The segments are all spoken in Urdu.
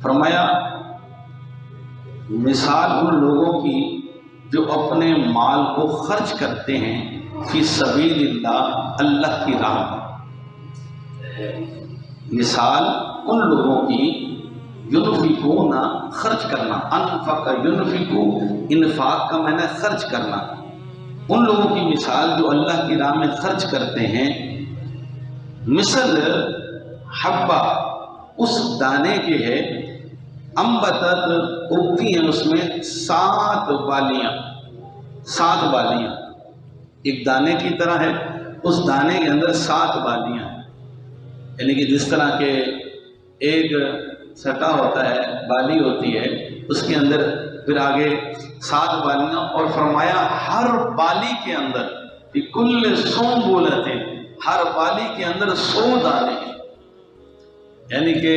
فرمایا مثال ان لوگوں کی جو اپنے مال کو خرچ کرتے ہیں فی سبیل اللہ، اللہ کی راہ میں۔ مثال ان لوگوں کی ینفقون خرچ کرنا، انفق ینفقو، انفاق کا معنی خرچ کرنا، ان لوگوں کی مثال جو اللہ کی راہ میں خرچ کرتے ہیں، مثل حبہ، اس دانے کے ہے، انبتت، اگتی ہیں اس میں 7 بالیاں، 7 بالیاں، ایک دانے کی طرح ہے، اس دانے کے اندر 7 بالیاں ہیں، یعنی کہ جس طرح کے ایک سٹا ہوتا ہے، بالی ہوتی ہے، اس کے اندر پھر آگے 7 بالیاں، اور فرمایا ہر بالی کے اندر بکل سنبلۃ، ہر بالی کے اندر 100 دانے ہیں، یعنی کہ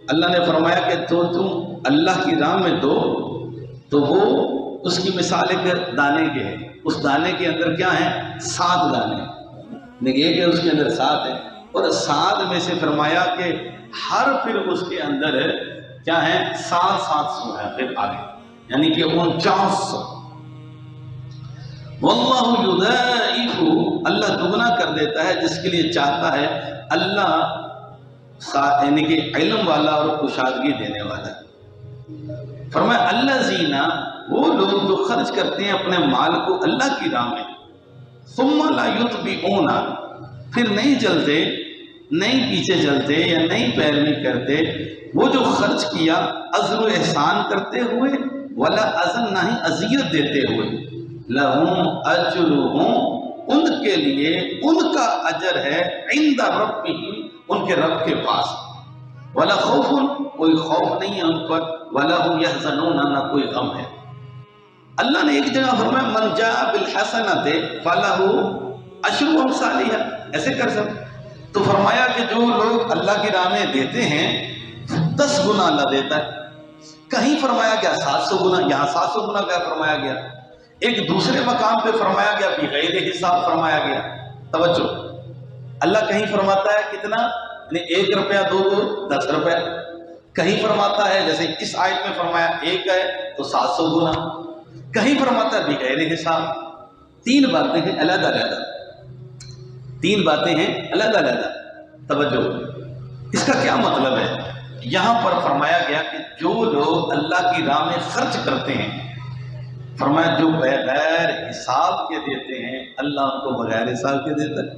اللہ نے فرمایا کہ تو تم اللہ کی راہ میں دو، تو وہ اس کی مثال ایک دانے کے ہے، اس دانے کے اندر کیا ہے؟ 7 دانے، لیکن ایک ہے اس کے اندر 7 ہے، اور 7 میں سے فرمایا کہ ہر پھر اس کے اندر کیا ہے؟ 700 ہے پھر آگے، یعنی کہ 4900۔ واللہ یضاعف، اللہ دگنا کر دیتا ہے جس کے لیے چاہتا ہے، اللہ یعنی کہ علم والا اور کشادگی دینے والا۔ فرمایا الذین، وہ لوگ جو خرچ کرتے ہیں اپنے مال کو اللہ کی راہ میں، ثم لا یتبعون، پھر نہیں چلتے، نہیں پیچھے چلتے یا نہیں پیروی کرتے، وہ جو خرچ کیا عذر و احسان کرتے ہوئے، ولا اذن، نہ ہی اذیت دیتے ہوئے، لہم اجرہم، ان کے لیے ان کا اجر ہے، عند ربہم، ان کے رب کے پاس، ولا خوف، کوئی خوف نہیں ہے ان پر، ولا هم يحزنون، نہ کوئی غم ہے۔ اللہ نے ایک جگہ فرمایا من جاء بالحسنۃ فلہ عشر امثالھا، ایسے کر سکتے، تو فرمایا کہ جو لوگ اللہ کی راہ میں دیتے ہیں 10 گنا اللہ دیتا ہے۔ کہیں فرمایا گیا 700 گنا، یہاں 700 گنا کا فرمایا گیا، ایک دوسرے مقام پہ فرمایا گیا بغیر حساب فرمایا گیا۔ توجہ، اللہ کہیں فرماتا ہے کتنا، یعنی 1 روپیہ دو 10 روپے، کہیں فرماتا ہے جیسے اس آیت میں فرمایا 1 ہے تو 700 گنا، کہیں فرماتا ہے بغیر حساب۔ 3 باتیں ہیں علیحدہ علیحدہ، 3 باتیں ہیں علیحدہ علیحدہ۔ توجہ، اس کا کیا مطلب ہے؟ یہاں پر فرمایا گیا کہ جو لوگ اللہ کی راہ میں خرچ کرتے ہیں، فرمایا جو بغیر حساب کے دیتے ہیں، اللہ ان کو بغیر حساب کے دیتا ہے،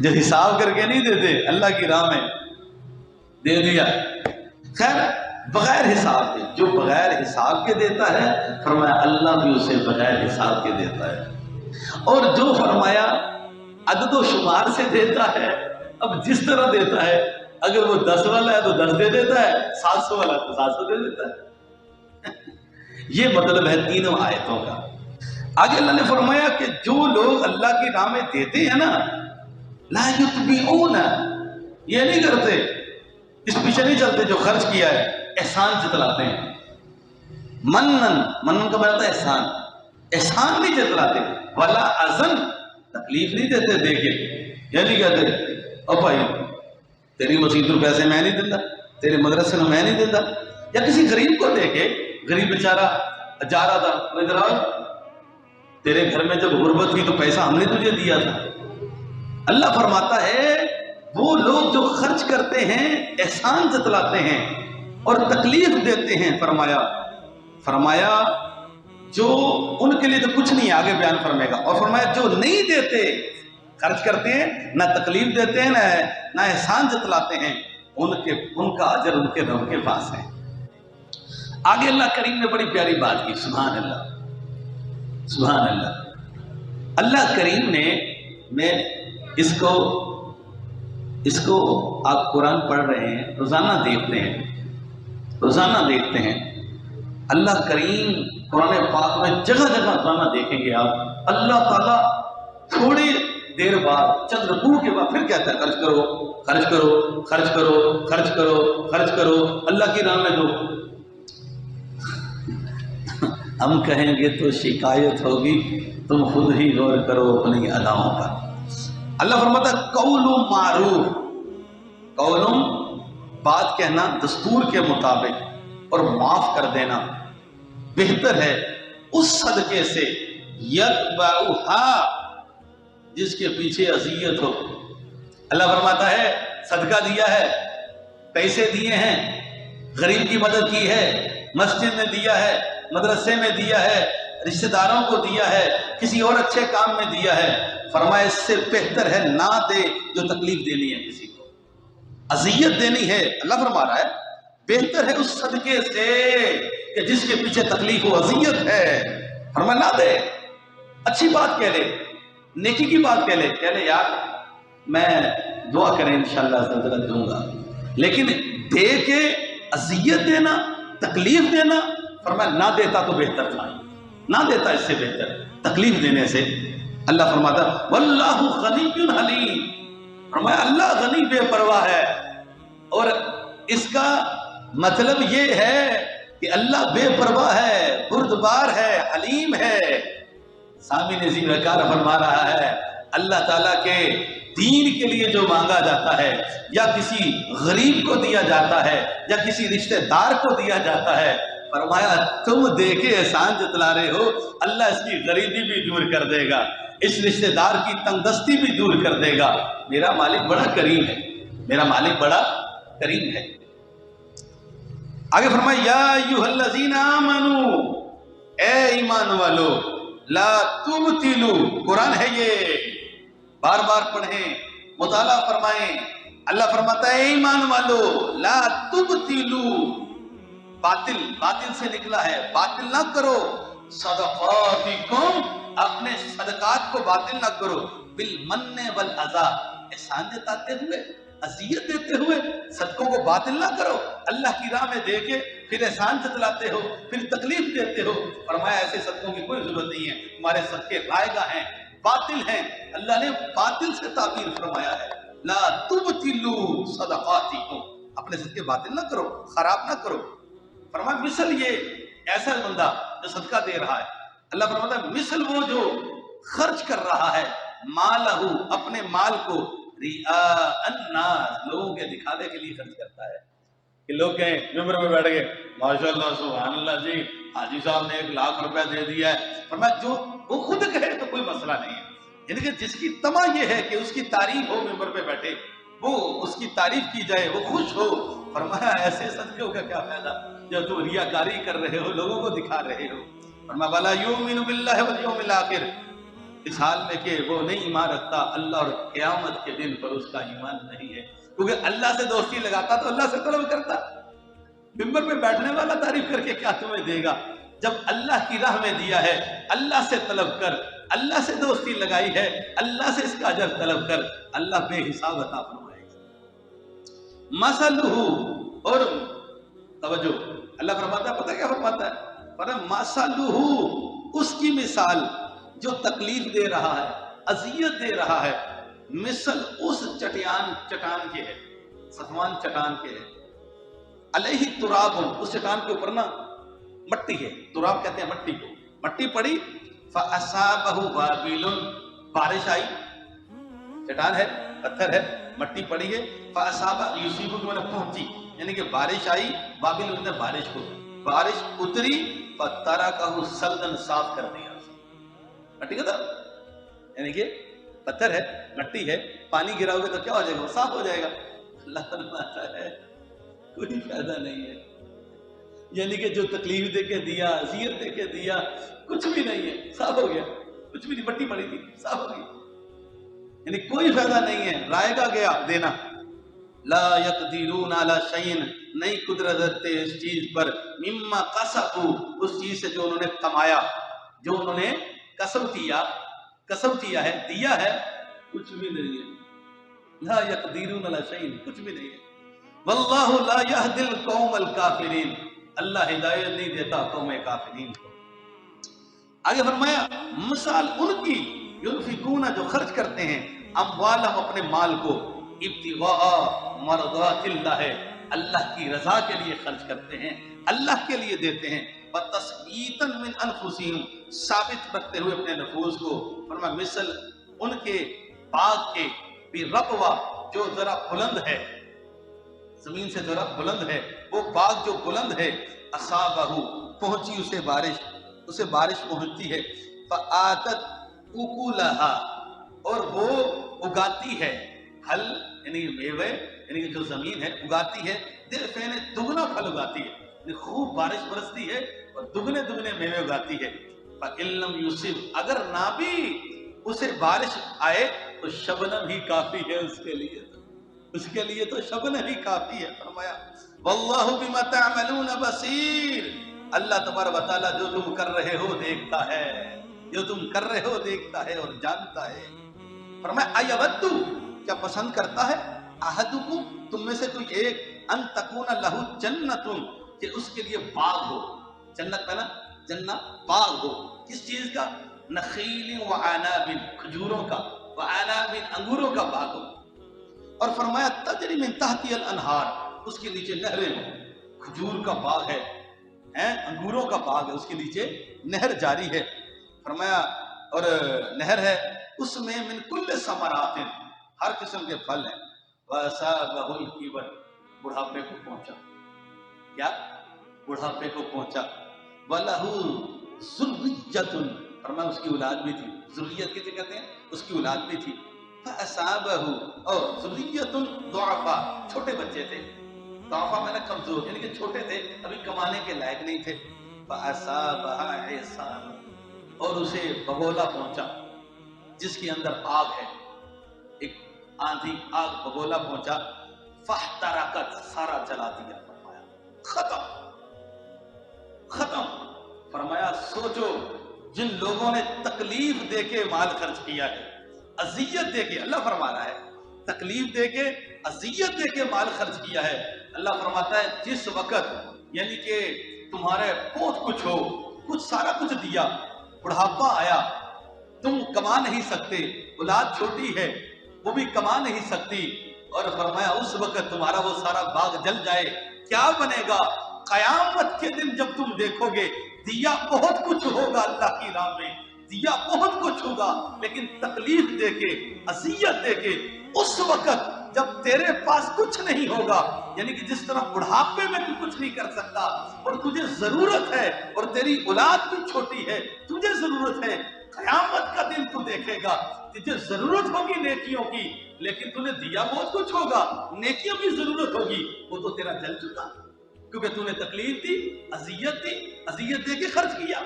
جو حساب کر کے نہیں دیتے، اللہ کی راہ میں دے دیا، خیر بغیر حساب کے، جو بغیر حساب کے دیتا ہے، فرمایا اللہ بھی اسے بغیر حساب کے دیتا ہے، اور جو فرمایا عدد و شمار سے دیتا ہے، اب جس طرح دیتا ہے، اگر وہ 10 والا ہے تو 10 دے دیتا ہے، 700 والا تو 700 دے دیتا ہے۔ یہ مطلب ہے تینوں آیتوں کا۔ آگے اللہ نے فرمایا کہ جو لوگ اللہ کی راہ میں دیتے ہیں نا، لا یتبعون، یہ نہیں کرتے، اس پیچھے نہیں چلتے جو خرچ کیا ہے، احسان جتلاتے ہیں۔ منن کا مطلب ہے احسان، احسان نہیں جتلاتے، ولا اذن، تکلیف نہیں دیتے دے کے، یہ نہیں کہتے او بھائی تیری مسجد میں پیسے میں نہیں دیتا، تیرے مدرسے میں میں نہیں دیتا، یا کسی غریب کو دے کے، غریب بیچارہ جا رہا تھا، ادھر آؤ، تیرے گھر میں جب غربت تھی تو پیسہ ہم نے تجھے دیا تھا۔ اللہ فرماتا ہے وہ لوگ جو خرچ کرتے ہیں، احسان جتلاتے ہیں اور تکلیف دیتے ہیں، فرمایا جو ان کے لیے تو کچھ نہیں، آگے بیان فرمائے گا، اور فرمایا جو نہیں دیتے، خرچ کرتے ہیں، نہ تکلیف دیتے ہیں، نہ احسان جتلاتے ہیں، ان کا اجر ان کے رب کے پاس ہے۔ آگے اللہ کریم نے بڑی پیاری بات کی، سبحان اللہ سبحان اللہ۔ اللہ کریم نے، میں اس کو آپ قرآن پڑھ رہے ہیں، روزانہ دیکھتے ہیں، اللہ کریم قرآن پاک میں جگہ جگہ روزانہ دیکھیں گے آپ، اللہ تعالیٰ تھوڑی دیر بعد، چند رکوع کے بعد پھر کہتا ہے خرچ کرو خرچ کرو خرچ کرو خرچ کرو خرچ کرو، اللہ کی راہ میں دو۔ ہم کہیں گے تو شکایت ہوگی، تم خود ہی غور کرو اپنی اداؤں پر۔ اللہ فرماتا ہے قول معروف، قول بات کہنا دستور کے مطابق اور معاف کر دینا بہتر ہے اس صدقے سے یتبعھا جس کے پیچھے اذیت ہو۔ اللہ فرماتا ہے صدقہ دیا ہے، پیسے دیے ہیں، غریب کی مدد کی ہے، مسجد میں دیا ہے، مدرسے میں دیا ہے، رشتہ داروں کو دیا ہے، کسی اور اچھے کام میں دیا ہے، فرمایا اس سے بہتر ہے نہ دے جو تکلیف دینی ہے کسی کو، اذیت دینی ہے۔ اللہ فرما رہا ہے بہتر ہے اس صدقے سے کہ جس کے پیچھے تکلیف و اذیت ہے، فرمایا نہ دے، اچھی بات کہہ لے، نیکی کی بات کہہ لے یار میں دعا کریں انشاءاللہ دوں گا، لیکن دے کے اذیت دینا، تکلیف دینا، فرمایا نہ دیتا تو بہتر تھا، نہ دیتا اس سے بہتر تکلیف دینے سے۔ اللہ فرماتا واللہ غنی حلیم، فرمایا اللہ غنی بے پرواہ ہے، اور اس کا مطلب یہ ہے کہ اللہ بے پرواہ ہے، بردبار ہے، حلیم ہے۔ سامع نظیم وقار فرما رہا ہے اللہ تعالیٰ کے دین کے لیے جو مانگا جاتا ہے یا کسی غریب کو دیا جاتا ہے یا کسی رشتہ دار کو دیا جاتا ہے، فرمایا تم دے کے احسان جتلا رہے ہو، اللہ اس کی غریبی بھی دور کر دے گا، اس رشتہ دار کی تنگ دستی بھی دور کر دے گا۔ میرا مالک بڑا کریم ہے، میرا مالک بڑا کریم ہے۔ آگے فرمایا یا ایھا الذین آمنو، اے ایمان والو، لا تبطلوا، قرآن ہے یہ، بار بار پڑھیں، مطالعہ فرمائیں۔ اللہ فرماتا ہے اے ایمان والو لا تبطلوا، باطل سے نکلا ہے، باطل نہ کرو، صدقاتکم، اپنے صدقات کو باطل نہ کرو، بالمن والاذی، احسان جتاتے ہوئے، اذیت دیتے ہوئے، صدقوں کو باطل نہ کرو، اللہ کی راہ میں دے کے پھر احسان جتلاتے ہو، پھر تکلیف دیتے ہو، فرمایا ایسے صدقوں کی کوئی ضرورت نہیں ہے، تمہارے صدقے رائگاں ہیں، باطل ہیں، اللہ نے باطل سے تعبیر فرمایا ہے، لا تبطلوا صدقاتکم، اپنے صدقے باطل نہ کرو، خراب نہ کرو۔ فرمایا مثل یہ ایسا بندہ جو صدقہ دے رہا ہے، اللہ فرماتا ہے مثل وہ جو خرچ کر رہا ہے مالہ، اپنے مال کو، رئاء الناس، لوگوں کے دکھاوے کے لیے خرچ کرتا ہے، کہ لوگ کہیں ممبر میں بیٹھ گئے ماشاءاللہ سبحان اللہ جی حاجی صاحب نے 1,00,000 روپے دے دیا ہے، فرمایا جو وہ خود کہے تو کوئی مسئلہ نہیں ہے، یعنی کہ جس کی طمع یہ ہے کہ اس کی تعریف ہو، ممبر پہ بیٹھے وہ اس کی تعریف کی جائے، وہ خوش ہو، فرمایا ایسے صدقوں کا کیا فائدہ جو تم ریاکاری کر رہے ہو، لوگوں کو دکھا رہے ہو۔ فرمایا وَلَا يُؤْمِنُ بِاللَّهِ وَالْيَوْمِ الْآخِرِ، اس حال میں کہ وہ نہیں ایمان رکھتا اللہ اور قیامت کے دن پر اس کا ایمان نہیں ہے، کیونکہ اللہ سے دوستی لگاتا تو اللہ سے طلب کرتا، ممبر پہ بیٹھنے والا تعریف کر کے کیا تمہیں دے گا، جب اللہ کی راہ میں دیا ہے اللہ سے طلب کر، اللہ سے دوستی لگائی ہے اللہ سے اس کا اجر طلب کر، اللہ بے حساب عطا فرمائے گا۔ مثلہ، اور توجہ اللہ فرماتا ہے، پتہ کیا فرماتا ہے، فرماتا مثلہ، اس کی مثال جو تکلیف دے رہا ہے، اذیت دے رہا ہے، مثل اس چٹان کے ہے، صفوان چٹان کے ہے، علیہ تراب، اس چٹان کے اوپر نا مٹی ہے، تراب کہتے ہیں مٹی کو، مٹی پڑی، فَأَصَابَهُ وَابِلٌ، بارش آئی، چٹان ہے، پتھر ہے، مٹی پڑی ہے، فَأَصَابَ یُصِیبُ کو پہنچی، یعنی کہ بارش آئی، وابل نے بارش کو، بارش اتری، فَتَرَكَهُ صَلْدًا، صاف کر دیا مٹی کا تھا، یعنی کہ پتھر ہے، مٹی ہے، پانی گراؤ گے تو کیا ہو جائے گا، وہ صاف ہو جائے گا۔ اللہ فرماتا ہے کوئی فائدہ نہیں ہے، یعنی کہ جو تکلیف دے کے دیا، اذیت دے کے دیا، کچھ بھی نہیں ہے، صاف ہو گیا، کچھ بھی نہیں، مٹی پڑی تھی صاف ہو گئی، یعنی کوئی فائدہ نہیں ہے، رائے گا گیا دینا۔ لا یقدرون علی شیء، نہیں قدرت رکھتے اس چیز پر، مما کسبوا، اس چیز سے جو انہوں نے کمایا، جو انہوں نے کسب کیا ہے، دیا ہے، کچھ بھی نہیں ہے۔ لا یقدرون علی شیء، کچھ بھی نہیں ہے۔ واللہ لا یہدی القوم الکافرین، اللہ ہدایت نہیں دیتا قوم کافرین کو۔ آگے فرمایا مثال ان کی، ينفقون، جو خرچ کرتے ہیں، اموالہم، اپنے مال کو، ابتغاء مرضات اللہ، اللہ کی رضا کے لیے خرچ کرتے ہیں، اللہ کے لیے دیتے ہیں، وتثبیتا من انفسہم، ثابت رکھتے ہوئے اپنے نفوس کو، فرمایا مثل ان کے باغ کے، بربوہ، جو ذرا بلند ہے، زمین سے ذرا بلند ہے، وہ باغ جو بلند ہے، اصابہ پہنچی اسے بارش پہنچتی ہے، فآتت اکلہا اور وہ اگاتی ہے، پھل یعنی میوے یعنی جو زمین ہے اگاتی ہے، ضعفین دگنا پھل اگاتی ہے، یعنی خوب بارش برستی ہے اور دگنے میوے اگاتی ہے۔ فَإِن لَّمْ يُصِبْ اگر نہ بھی اسے بارش آئے تو شبنم ہی کافی ہے اس کے لیے تو شبنم ہی کافی ہے۔ فرمایا واللہ بما تعملون بصیر، اللہ تبارک و تعالیٰ جو تم کر رہے ہو دیکھتا ہے، جو تم کر رہے ہو دیکھتا ہے اور جانتا ہے۔ فرمایا ایودو کیا پسند کرتا ہے، احدکم تم میں سے کوئی ایک، ان تکون لہو جنتن کہ اس کے لیے باغ ہو، جنت میں نا جنت باغ ہو، کس چیز کا، نخیل و عناب کھجوروں کا، و عناب انگوروں کا باغ ہو، اور فرمایا تجری من تحتی الانہار اس کے نیچے نہریں ہوں، کھجور کا باغ ہے، انگوروں کا باغ ہے، اس کے نیچے نہر جاری ہے، فرمایا اور نہر ہے اس میں من کل ثمرات ہر قسم کے پھل ہیں، وَأَصَابَهُ الْكِبَرُ بڑھاپے کو پہنچا، کیا بڑھاپے کو پہنچا، وَلَهُ ذُرِّيَّةٌ فرمایا اس کی اولاد بھی تھی، ذریت کسے کہتے ہیں، اس کی اولاد بھی تھی، فَأَصَابَهُ اور ذُرِّيَّةٌ ضُعَفَاء چھوٹے بچے تھے، ضعفاء میں نے کمزور یعنی کہ چھوٹے تھے، ابھی کمانے کے لائق نہیں تھے، فَأَصَابَهَا عِصَارٌ اور اسے بگولا پہنچا جس کے اندر آگ ہے، ایک آندھی آگ بگولا پہنچا، فاحترقت سارا جلا دیا، فرمایا ختم، فرمایا سوچو جن لوگوں نے تکلیف دے کے مال خرچ کیا ہے، اذیت دے کے، اللہ فرما رہا ہے تکلیف دے کے اذیت دے کے مال خرچ کیا ہے، اللہ فرماتا ہے جس وقت یعنی کہ تمہارے بہت کچھ ہو، کچھ سارا کچھ دیا، بڑھاپا آیا، تم کما نہیں سکتے، اولاد چھوٹی ہے وہ بھی کما نہیں سکتی، اور فرمایا اس وقت تمہارا وہ سارا باغ جل جائے، کیا بنے گا، قیامت کے دن جب تم دیکھو گے دیا بہت کچھ ہوگا اللہ کی راہ میں، دیا بہت کچھ ہوگا، لیکن تکلیف دے کے اذیت دے کے اس وقت جب تیرے پاس کچھ نہیں ہوگا، یعنی کہ جس طرح بڑھاپے میں تو کچھ نہیں کر سکتا اور تجھے ضرورت ہے اور تیری اولاد بھی چھوٹی ہے، تجھے ضرورت ہے، قیامت کا دن تو دیکھے گا تجھے ضرورت ہوگی نیکیوں کی، لیکن تُونے دیا بہت کچھ ہوگا، نیکیوں کی ضرورت ہوگی، وہ تو تیرا جل چکا کیونکہ تو نے تکلیف دی، اذیت دے کے خرچ کیا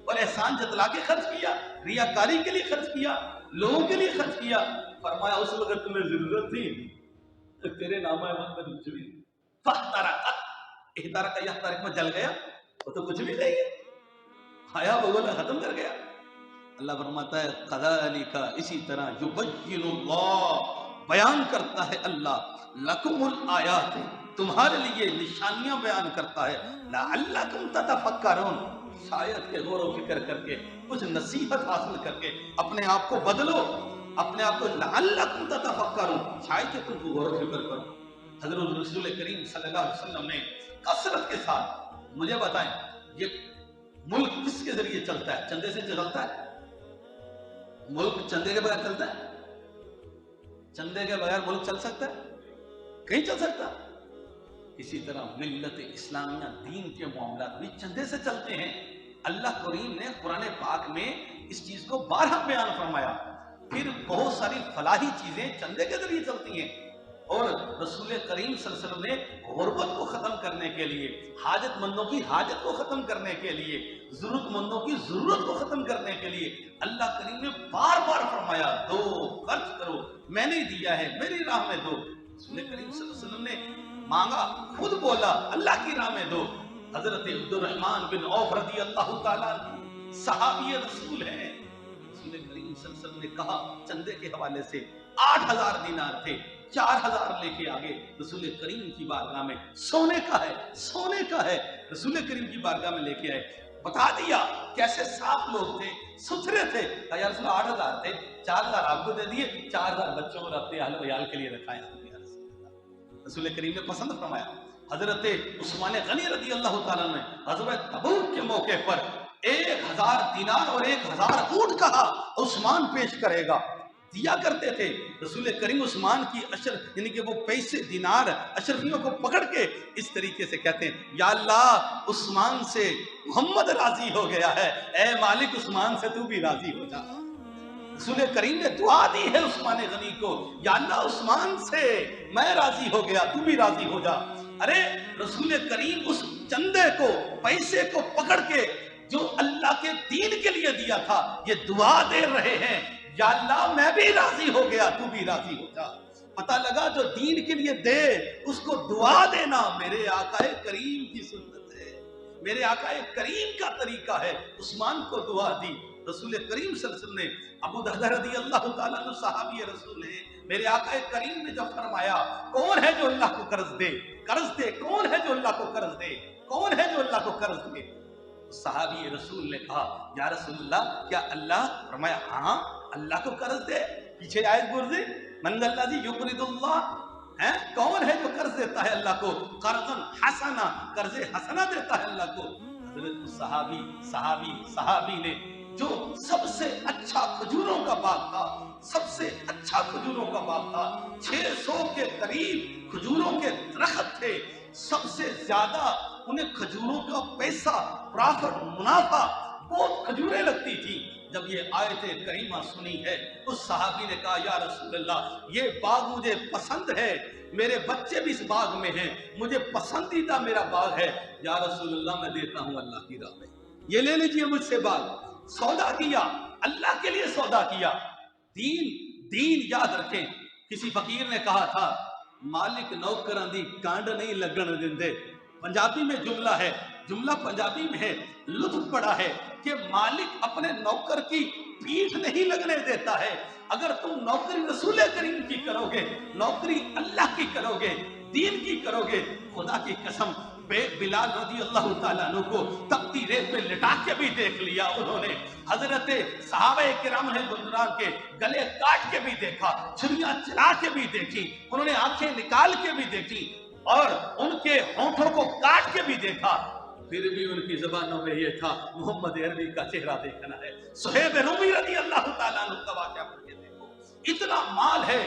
اور احسان جتلا کے خرچ کیا، ریاکاری کے لیے خرچ کیا، لوگوں کے لیے خرچ کیا، فرمایا اس وقت تمہیں ضرورت تھی تیرے نامہ اعمال میں کچھ بھی نہیں، فاحترقت احترق یحترق میں جل گیا، وہ تو کچھ بھی نہیں ہے، آیا بگولا ختم کر گیا۔ اللہ فرماتا ہے قذالک اسی طرح یبین اللہ بیان کرتا ہے اللہ لکم الآیات تمہارے لیے نشانیاں بیان کرتا ہے، لعلکم تتفکرون شاید کہ غور و فکر کر کے کچھ نصیحت حاصل کر کے اپنے آپ کو بدلو، اپنے آپ کو لعلکم تتفکرون شاید کہ تم غور و فکر کرو۔ حضرت رسول کریم صلی اللہ علیہ وسلم نے کثرت کے ساتھ مجھے بتائیں یہ ملک کس کے ذریعے چلتا ہے، چندے سے چلتا ہے؟ ملک چندے کے بغیر چلتا ہے؟ چندے کے بغیر ملک چل سکتا ہے؟ کہیں چل سکتا؟ اسی طرح ملت اسلامیہ دین کے معاملات بھی چندے سے چلتے ہیں۔ اللہ کریم نے قرآن پاک میں اس چیز کو بارہا بیان فرمایا، پھر بہت ساری فلاحی چیزیں چندے کے ذریعے چلتی ہیں، اور رسول کریم صلی اللہ علیہ وسلم نے غربت کو ختم کرنے کے لیے، حاجت مندوں کی حاجت کو ختم کرنے کے لیے، ضرورت مندوں کی ضرورت کو ختم کرنے کے لیے اللہ کریم نے بار بار فرمایا دو، خرچ کرو، میں نے دیا ہے میری راہ میں دو۔ رسول کریم صلی اللہ علیہ وسلم نے مانگا، خود بولا اللہ کی راہ میں دو۔ حضرت عبد الرحمن بن عوف رضی اللہ تعالیٰ صحابی رسول ہیں، رسول کریم صلی اللہ علیہ وسلم نے کہا چندے کے حوالے سے 8000 دینار تھے، 4000 لے کے آگے رسول کریم کی بارگاہ میں، سونے کا ہے، سونے کا ہے، رسول کریم کی بارگاہ میں لے کے آئے، بتا دیا کیسے صاف لوگ تھے، ستھرے تھے، یا رسول 8000 تھے، 4000 آپ کو دے دیے، 4000 بچوں اور اپنے اہل ویال کے لیے رکھائے۔ رسول کریم نے پسند فرمایا۔ حضرت عثمان غنی رضی اللہ تعالیٰ نے غزوہ تبوک کے موقع پر 1000 دینار اور 1000 اونٹ کہا عثمان پیش کرے گا، دیا کرتے تھے۔ رسول کریم عثمان کی یعنی کہ وہ پیسے دینار اشرفیوں کو پکڑ کے اس طریقے سے کہتے ہیں یا اللہ عثمان سے محمد راضی ہو گیا ہے، اے مالک عثمان سے تو بھی راضی ہو جا۔ رسول کریم نے دعا دی ہے عثمان غنی کو، یا اللہ عثمان سے میں راضی ہو گیا تو بھی راضی ہو جا۔ ارے رسول کریم اس چندے کو پیسے کو پکڑ کے جو اللہ کے دین کے لیے دیا تھا یہ دعا دے رہے ہیں یا اللہ میں بھی راضی ہو گیا تو بھی راضی ہو جا۔ پتہ لگا جو دین کے لیے دے اس کو دعا دینا میرے آقا کریم کی سنت ہے، میرے آقا کریم کا طریقہ ہے۔ عثمان کو دعا دی، رسول کریم صلی اللہ علیہ وسلم نے ابو دردہ رضی اللہ تعالیٰ عنہ صحابی رسول ہیں، میرے آقا کریم نے جب فرمایا کون ہے جو اللہ کو قرض دے، قرض دے، کون ہے جو اللہ کو قرض دے، کون ہے جو اللہ کو قرض دے؟ صحابی رسول نے کہا یا رسول اللہ کیا اللہ؟ فرمایا ہاں اللہ کو قرض دے۔ پیچھے آیت گزری من الذی یقرض اللہ، کون ہے جو قرض دیتا ہے اللہ کو؟ قرضا حسنا، قرض حسنا دیتا ہے اللہ کو۔ حضرت صحابی نے جو سب سے اچھا کھجوروں کا باغ تھا، سب سے اچھا کھجوروں کا باغ تھا، 600 کے قریب کھجوروں کے درخت تھے، سب سے زیادہ انہیں کھجوروں کا پیسہ پرافٹ منافع بہت کھجوریں لگتی تھی۔ جب یہ آیت کریمہ سنی ہے اس صحابی نے کہا یا رسول اللہ یہ باغ مجھے پسند ہے، میرے بچے بھی اس باغ میں ہیں، مجھے پسندیدہ میرا باغ ہے، یا رسول اللہ میں دیتا ہوں اللہ کی راہ میں، یہ لے لیجئے مجھ سے باغ۔ سودا کیا، اللہ کے لیے سودا کیا۔ دین یاد رکھیں، کسی فقیر نے کہا تھا مالک نوکراں دی کانڈ نہیں لگن دیندے۔ پنجابی میں جملہ ہے، جملہ پنجابی میں ہے، لطف پڑا ہے کہ مالک اپنے نوکر کی پیٹھ نہیں لگنے دیتا ہے۔ اگر تم نوکری رسول کریم کی کرو گے، نوکری اللہ کی کرو گے، دین کی کرو گے، خدا کی قسم بلال رضی اللہ تعالیٰ عنہ کو تپتی ریت پہ لٹا کے بھی دیکھ لیا انہوں نے، حضرت صحابہ کرام رضوان کے گلے کاٹ کے بھی دیکھا، چھریاں چلا کے بھی دیکھی، انہوں نے آنکھیں نکال کے بھی دیکھی اور ان کے ہونٹوں کو کاٹ کے بھی دیکھا، پھر بھی ان کی زبانوں میں یہ تھا محمد عربی کا چہرہ دیکھنا ہے۔ صہیب رومی رضی اللہ تعالیٰ عنہ کا واقعہ پڑھ کے دیکھو، اتنا مال ہے،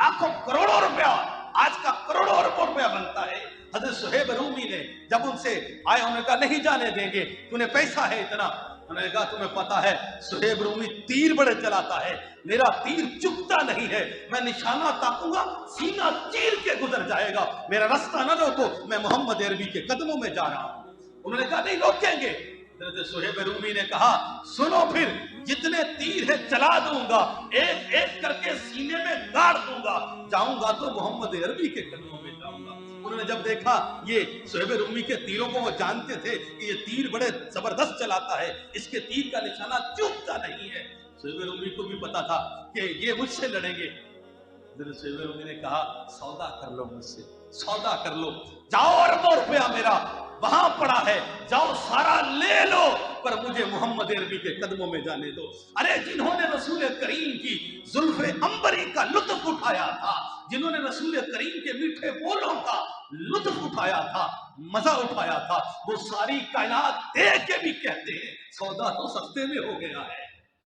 لاکھوں کروڑوں روپیہ، آج کا کروڑوں روپیہ بنتا ہے۔ حضرت صہیب رومی نے جب ان سے آئے انہوں نے کہا نہیں جانے دیں گے، تمہیں پیسہ ہے اتنا؟ انہوں نے کہا تمہیں پتا ہے صہیب رومی تیر بڑے چلاتا ہے، میرا تیر چکتا نہیں ہے، میں نشانہ تاکوں گا سینہ چیر کے گزر جائے گا، میرا رستہ نہ روکو، میں محمد عربی کے قدموں میں جا رہا ہوں۔ انہوں نے کہا نہیں روکیں گے۔ حضرت صہیب رومی نے کہا سنو پھر جتنے تیر ہے چلا دوں گا، ایک ایک کر کے سینے میں گاڑ دوں گا، جاؤں گا تو محمد عربی کے قدموں میں جاؤں گا۔ انہوں نے جب دیکھا یہ صہیب رومی کے تیروں کو، وہ جانتے تھے کہ یہ تیر بڑے زبردست چلاتا ہے، اس کے تیر کا نشانہ چوکتا نہیں ہے، صہیب رومی کو بھی پتا تھا کہ یہ مجھ سے لڑیں گے۔ حضرت صہیب رومی نے کہا سودا کر لو مجھ سے، سودا کر لو، جاؤ اربوں روپیہ میرا وہاں پڑا ہے، جاؤ سارا لے لو، پر مجھے محمد عربی کے قدموں میں جانے دو۔ ارے جنہوں نے رسول کریم کی زلف عنبری کا لطف اٹھایا تھا، جنہوں نے رسول کریم کے میٹھے بولوں کا لطف اٹھایا تھا، مزہ اٹھایا تھا، وہ ساری کائنات دیکھ کے بھی کہتے ہیں سودا تو سستے میں ہو گیا ہے۔